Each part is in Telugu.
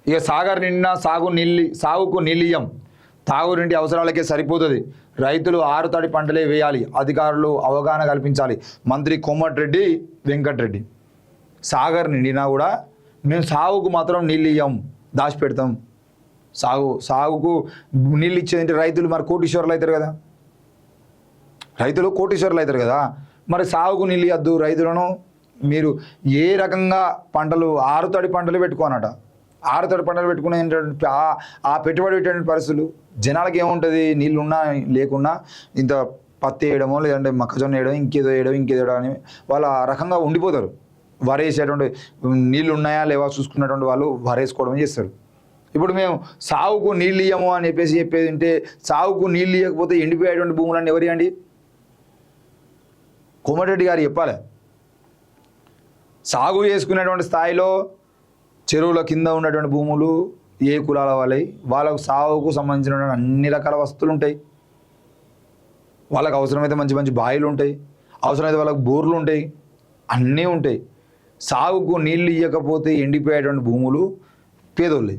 ఇక సాగర్ నిండినా సాగుకు నీళ్ళియం, తాగునీటి అవసరాలకే సరిపోతుంది. రైతులు ఆరుతడి పంటలే వేయాలి, అధికారులు అవగాహన కల్పించాలి. మంత్రి కోమటిరెడ్డి వెంకటరెడ్డి. సాగర్ నిండినా కూడా మేము సాగుకు మాత్రం నీళ్ళు ఇయ్యం, దాచిపెడతాం. సాగుకు నీళ్ళు ఇచ్చేదంటే రైతులు మరి కోటీశ్వరులు అవుతారు కదా, రైతులు కోటీశ్వరులు అవుతారు కదా. మరి సాగుకు నీళ్ళు ఇవ్వద్దు రైతులను. మీరు ఏ రకంగా పంటలు ఆరుతడి పంటలు పెట్టుకోనట, ఆరుతడి పంటలు పెట్టుకునే ఆ పెట్టుబడి పెట్టేటువంటి పరిస్థితులు జనాలకి ఏముంటుంది? నీళ్ళున్నా లేకున్నా ఇంత పత్తి వేయడమో లేదంటే మొక్కజొన్న వేయడం ఇంకేదో వేయడం అని వాళ్ళు ఆ రకంగా ఉండిపోతారు. వరేసేటువంటి నీళ్ళు ఉన్నాయా లేవా చూసుకున్నటువంటి వాళ్ళు వరేసుకోవడం చేస్తారు. ఇప్పుడు మేము సాగుకు నీళ్ళు ఇయ్యము అని చెప్పేది ఉంటే, సాగుకు నీళ్ళు ఇవ్వకపోతే ఎండిపోయేటువంటి భూములన్నీ ఎవరి అండి? కోమటిరెడ్డి గారు చెప్పాలి. సాగు చేసుకునేటువంటి స్థాయిలో చెరువుల కింద ఉన్నటువంటి భూములు ఏ కులాల వాళ్ళకు సాగుకు సంబంధించిన అన్ని రకాల వస్తువులు ఉంటాయి. వాళ్ళకు అవసరమైతే మంచి మంచి బావిలు ఉంటాయి, అవసరమైతే వాళ్ళకు బోర్లు ఉంటాయి, అన్నీ ఉంటాయి. సాగుకు నీళ్ళు ఇవ్వకపోతే ఎండిపోయేటువంటి భూములు పేదోళ్ళే.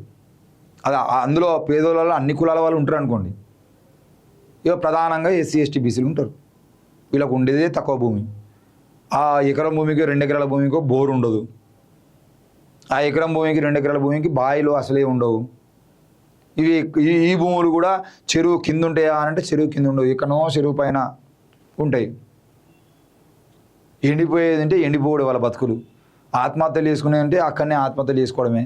అది అందులో పేదోళ్ళలో అన్ని కులాల వాళ్ళు ఉంటారు అనుకోండి. ఇక ప్రధానంగా ఎస్సీ ఎస్టీ బీసీలు ఉంటారు. వీళ్ళకు ఉండేదే తక్కువ భూమి. ఆ ఎకరం భూమికి 2 ఎకరాల భూమికో బోరు ఉండదు. ఆ ఎకరం భూమికి 2 ఎకరాల భూమికి బావిలు అసలే ఉండవు. ఈ భూములు కూడా చెరువు కింద ఉంటాయా అంటే చెరువు కింద ఉండవు, ఎక్కడో చెరువు పైన ఉంటాయి. ఎండిపోయేది అంటే ఎండిపోవడం వాళ్ళ బతుకులు. ఆత్మహత్యలు చేసుకునేదంటే అక్కడనే ఆత్మహత్యలు చేసుకోవడమే.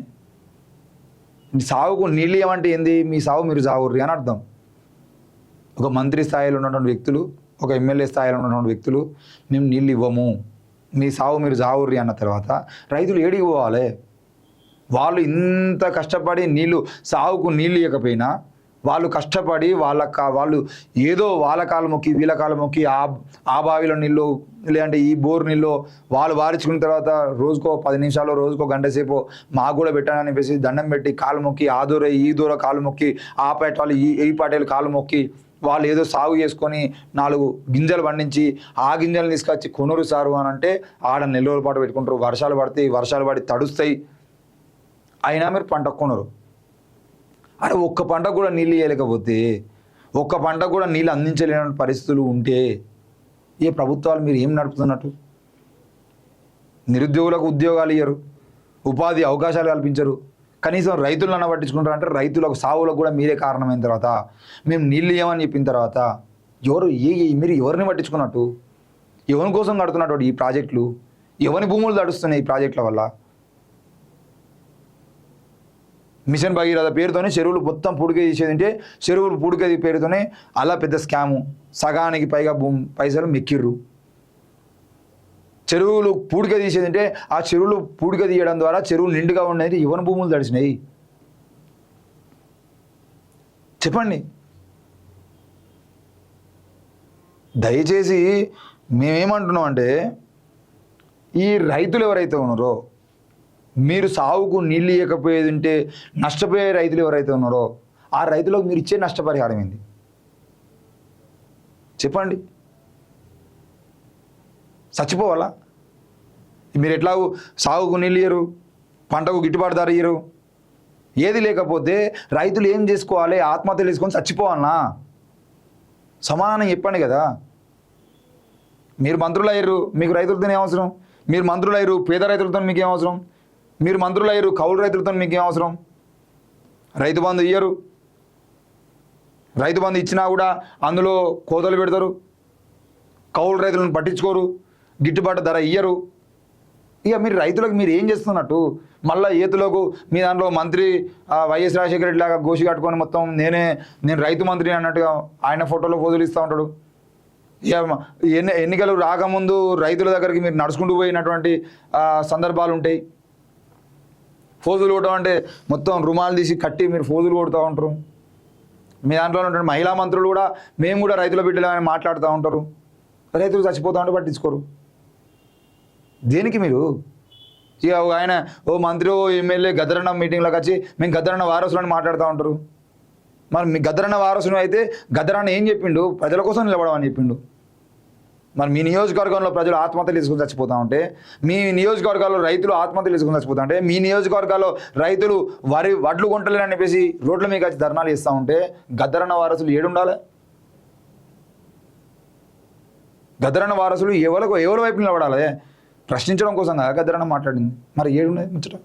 సాగుకు నీళ్ళు ఏమంటే ఏంది? మీ సాగు మీరు సాగుర్రి అని అర్థం. ఒక మంత్రి స్థాయిలో ఉన్నటువంటి వ్యక్తులు, ఒక ఎమ్మెల్యే స్థాయిలో ఉన్నటువంటి వ్యక్తులు మేము నీళ్ళు ఇవ్వము, మీ సాగు మీరు సాగుర్రి అన్న తర్వాత రైతులు ఏడికి పోవాలి? వాళ్ళు ఇంత కష్టపడి సాగుకు నీళ్ళు ఇవ్వకపోయినా వాళ్ళు కష్టపడి వాళ్ళు ఏదో వాళ్ళ కాలు మొక్కి వీళ్ళ కాలు మొక్కి ఆ బావిలో నీళ్ళు లేదంటే ఈ బోర్ నీళ్ళు వాళ్ళు వారించుకున్న తర్వాత రోజుకో 10 నిమిషాలు రోజుకో గంట సేపు మాకు కూడా పెట్టానని చెప్పేసి దండం పెట్టి కాలు మొక్కి ఆ దూర ఈ దూర కాలు మొక్కి ఆ పేటలు ఈ పాటలు కాలు మొక్కి వాళ్ళు ఏదో సాగు చేసుకొని 4 గింజలు పండించి ఆ గింజలు తీసుకొచ్చి కొనురు సారు అని అంటే ఆడ నెల రోజుల పాటు పెట్టుకుంటారు. వర్షాలు పడి తడుస్తాయి, అయినా మీరు పంట కొనరు. అరే ఒక్క పంట కూడా నీళ్ళు ఇవ్వలేకపోతే, ఒక్క పంట కూడా నీళ్ళు అందించలేని పరిస్థితులు ఉంటే ఏ ప్రభుత్వాలు మీరు ఏం నడుపుతున్నట్టు? నిరుద్యోగులకు ఉద్యోగాలు ఇయ్యరు, ఉపాధి అవకాశాలు కల్పించరు, కనీసం రైతులను పట్టించుకుంటారు. అంటే రైతులకు సాగులకు కూడా మీరే కారణమైన తర్వాత మేము నీళ్ళు ఇవ్వమని చెప్పిన తర్వాత మీరు ఎవరిని పట్టించుకున్నట్టు? ఎవరి కోసం కడుతున్నట్టు ఈ ప్రాజెక్టులు? ఎవరి భూములు తడుస్తున్నాయి ఈ ప్రాజెక్టుల వల్ల? మిషన్ భగీరథ పేరుతోనే చెరువులు మొత్తం పూడిక తీసేదంటే చెరువులు పూడిక పేరుతోనే అలా పెద్ద స్కాము. సగానికి పైగా పైసలు మెక్కిర్రు. చెరువులు పూడిక తీసేదంటే ఆ చెరువులు పూడిక తీయడం ద్వారా చెరువులు నిండుగా ఉండేది ఎవరి భూములు తడిచినాయి చెప్పండి. దయచేసి మేమేమంటున్నాం అంటే, ఈ రైతులు ఎవరైతే ఉన్నారో, మీరు సాగుకు నీళ్ళు ఇవ్వకపోయేది ఉంటే నష్టపోయే రైతులు ఎవరైతే ఉన్నారో ఆ రైతులకు మీరు ఇచ్చే నష్టపరిహారం ఏంది చెప్పండి? చచ్చిపోవాలా? మీరు ఎట్లా సాగుకు నీళ్ళు ఇయ్యరు, పంటకు గిట్టుబాటు ధర ఇయ్యరు, ఏది లేకపోతే రైతులు ఏం చేసుకోవాలి? ఆత్మహత్యలు చేసుకొని చచ్చిపోవాలన్నా? సమాధానం చెప్పండి కదా. మీరు మంత్రులు అయ్యారు, మీకు రైతులతో ఏం అవసరం? మీరు మంత్రులు అయ్యారు, పేద రైతులతో మీకు ఏం అవసరం? మీరు మంత్రులు అయ్యారు, కౌలు రైతులతో మీకు ఏం అవసరం? రైతు బంధు ఇయ్యరు, రైతు బంధు ఇచ్చినా కూడా అందులో కోతలు పెడతారు, కౌలు రైతులను పట్టించుకోరు, గిట్టుబాటు ధర ఇయ్యరు. ఇక మీరు రైతులకు మీరు ఏం చేస్తున్నట్టు? మళ్ళీ ఏతులకు మీ దాంట్లో మంత్రి వైఎస్ రాజశేఖర రెడ్డి లాగా గోషి కట్టుకొని మొత్తం నేను రైతు మంత్రి అన్నట్టుగా ఆయన ఫోటోలో ఫోజులు ఇస్తూ ఉంటాడు. ఇక ఎన్నికలు రాకముందు రైతుల దగ్గరికి మీరు నడుచుకుంటూ పోయినటువంటి సందర్భాలు ఉంటాయి. ఫోజులు కొట్టడం అంటే మొత్తం రుమాలు తీసి కట్టి మీరు ఫోజులు కొడుతూ ఉంటారు. మీ దాంట్లో ఉన్నటువంటి మహిళా మంత్రులు కూడా మేము కూడా రైతుల బిడ్డలని మాట్లాడుతూ ఉంటారు. రైతులు చచ్చిపోతూ ఉంటే పట్టించుకోరు. దేనికి మీరు? ఇక ఆయన మంత్రి ఎమ్మెల్యే గద్దరన్న మీటింగ్లోకి వచ్చి మేము గద్దరన్న వారసులని మాట్లాడుతూ ఉంటారు. మరి మీ గద్దరన్న వారసుని అయితే గద్దరన్న ఏం చెప్పిండు? ప్రజల కోసం నిలబడమని చెప్పిండు. మరి మీ నియోజకవర్గంలో ప్రజలు ఆత్మహత్యలు తీసుకుని చచ్చిపోతా ఉంటే, మీ నియోజకవర్గాల్లో రైతులు ఆత్మహత్యలు తీసుకుని చచ్చిపోతా ఉంటే, మీ నియోజకవర్గాల్లో రైతులు వడ్లు కొంటలేరని చెప్పేసి రోడ్ల మీద వచ్చి ధర్నాలు ఇస్తూ ఉంటే గద్దరన్న వారసులు ఏడుండాలి? గద్దరన్న వారసులు ఎవరి వైపు నిలబడాలి? ప్రశ్నించడం కోసం కదా గద్దరన్న మాట్లాడింది. మరి ఏడున్నది ముచ్చట?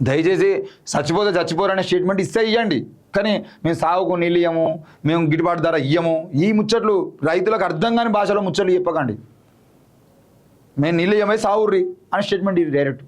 దయచేసి చచ్చిపోరనే స్టేట్మెంట్ ఇస్తే ఇవ్వండి, కానీ మేము సాగుకు నీళ్ళు ఇయ్యము, మేము గిట్టుబాటు ధర ఇయ్యము, ఈ ముచ్చట్లు రైతులకు అర్థం కాని భాషలో ముచ్చట్లు చెప్పకండి. మేము నీళ్ళు ఇయ్యమే సాగుర్రి అని స్టేట్మెంట్ ఇది డైరెక్ట్.